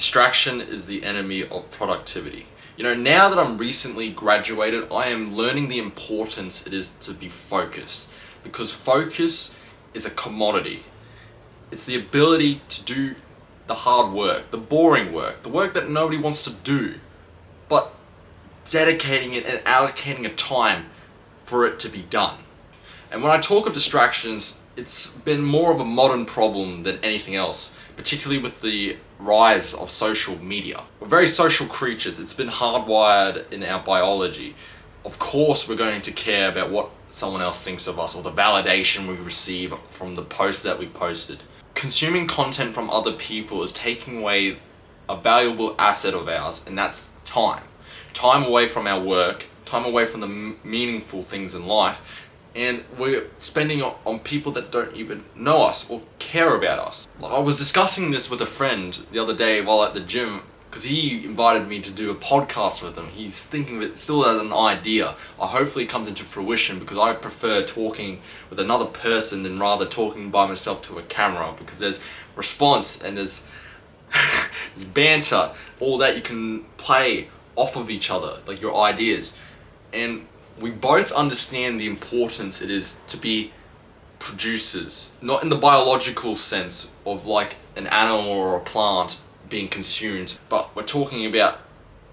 Distraction is the enemy of productivity. Now that I'm recently graduated, I am learning the importance it is to be focused. Because focus is a commodity. It's the ability to do the hard work, the boring work, the work that nobody wants to do, but dedicating it and allocating a time for it to be done. And when I talk of distractions, it's been more of a modern problem than anything else, particularly with the rise of social media. We're very social creatures. It's been hardwired in our biology. Of course, we're going to care about what someone else thinks of us or the validation we receive from the post that we posted. Consuming content from other people is taking away a valuable asset of ours, and that's time. Time away from our work, time away from the meaningful things in life, and we're spending it on people that don't even know us or care about us. I was discussing this with a friend the other day while at the gym, because he invited me to do a podcast with him. He's thinking of it still as an idea. Hopefully it comes into fruition, because I prefer talking with another person than rather talking by myself to a camera, because there's response and there's there's banter, all that you can play off of each other, like your ideas. And we both understand the importance it is to be producers, not in the biological sense of like an animal or a plant being consumed, but we're talking about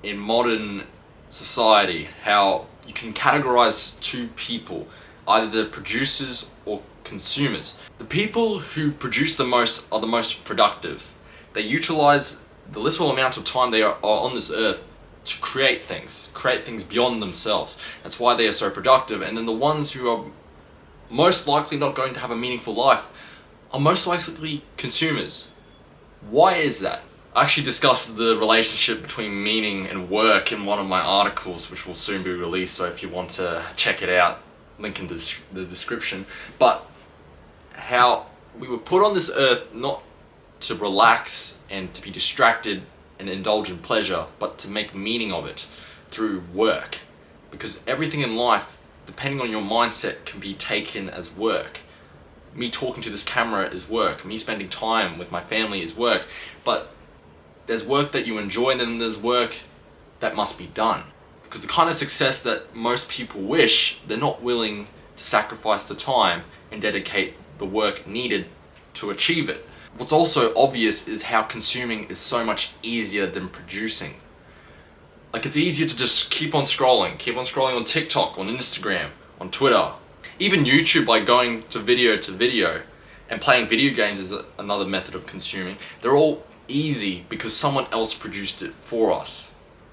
in modern society how you can categorize two people, either the producers or consumers. The people who produce the most are the most productive. They utilize the little amount of time they are on this earth to create things beyond themselves. That's why they are so productive. And then the ones who are most likely not going to have a meaningful life are most likely consumers. Why is that? I actually discussed the relationship between meaning and work in one of my articles, which will soon be released, so if you want to check it out, link in the description. But how we were put on this earth not to relax and to be distracted and indulge in pleasure, but to make meaning of it through work. Because everything in life, depending on your mindset, can be taken as work. Me talking to this camera is work. Me spending time with my family is work. But there's work that you enjoy, and then there's work that must be done. Because the kind of success that most people wish, they're not willing to sacrifice the time and dedicate the work needed to achieve it. What's also obvious is how consuming is so much easier than producing. Like, it's easier to just keep on scrolling on TikTok, on Instagram, on Twitter. Even YouTube, by going to video, and playing video games is another method of consuming. They're all easy because someone else produced it for us.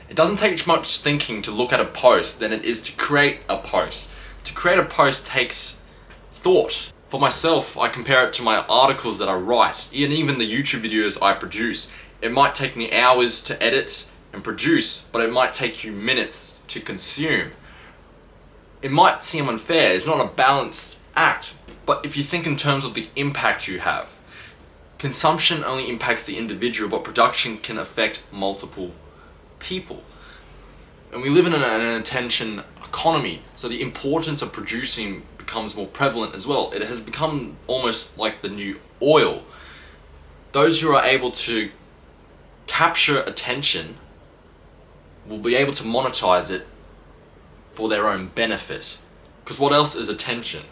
It doesn't take much thinking to look at a post than it is to create a post. To create a post takes thought. For myself, I compare it to my articles that I write, and even the YouTube videos I produce. It might take me hours to edit and produce, but it might take you minutes to consume. It might seem unfair, it's not a balanced act, but if you think in terms of the impact you have, consumption only impacts the individual, but production can affect multiple people. And we live in an attention economy, so the importance of producing becomes more prevalent as well. It has become almost like the new oil. Those who are able to capture attention will be able to monetize it for their own benefit. Because what else is attention?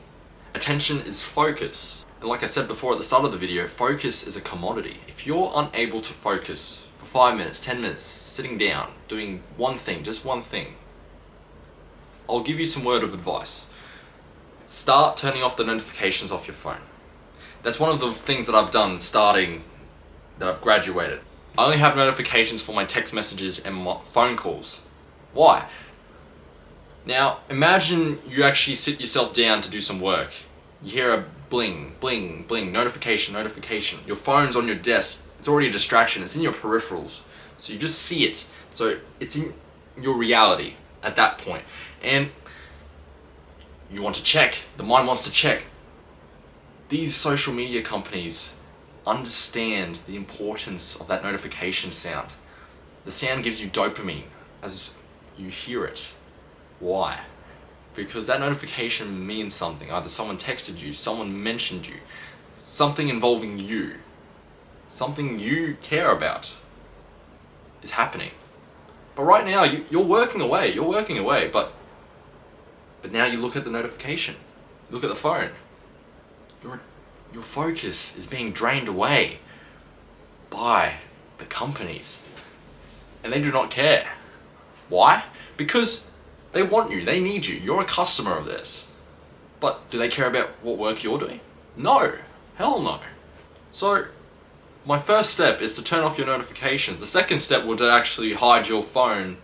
Attention is focus. And like I said before at the start of the video, focus is a commodity. If you're unable to focus for 5 minutes, 10 minutes, sitting down, doing one thing, just one thing, I'll give you some word of advice. Start turning off the notifications off your phone. That's one of the things that I've done starting that I've graduated. I only have notifications for my text messages and my phone calls. Why? Now, imagine you actually sit yourself down to do some work. You hear a bling, bling, bling, notification, notification. Your phone's on your desk. It's already a distraction. It's in your peripherals. So you just see it. So it's in your reality at that point. And you want to check. The mind wants to check. These social media companies understand the importance of that notification sound. The sound gives you dopamine as you hear it. Why? Because that notification means something. Either someone texted you, someone mentioned you, something involving you, something you care about. is happening. But right now, you're working away, but now you look at the notification, you look at the phone, your focus is being drained away by the companies. And they do not care. Why? Because they want you, they need you, you're a customer of theirs. But do they care about what work you're doing? No, hell no. So, my first step is to turn off your notifications. The second step will to actually hide your phone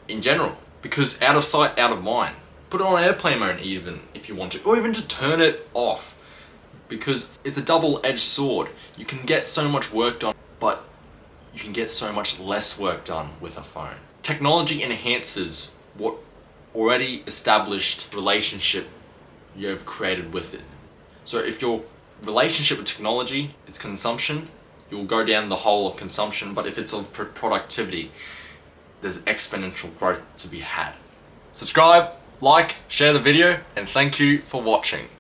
in general. Because out of sight, out of mind. Put it on airplane mode even if you want to, or even to turn it off. Because it's a double-edged sword. You can get so much work done, but you can get so much less work done with a phone. Technology enhances what already established relationship you have created with it. So if your relationship with technology is consumption, you'll go down the hole of consumption, but if it's of productivity, there's exponential growth to be had. Subscribe, like, share the video, and thank you for watching.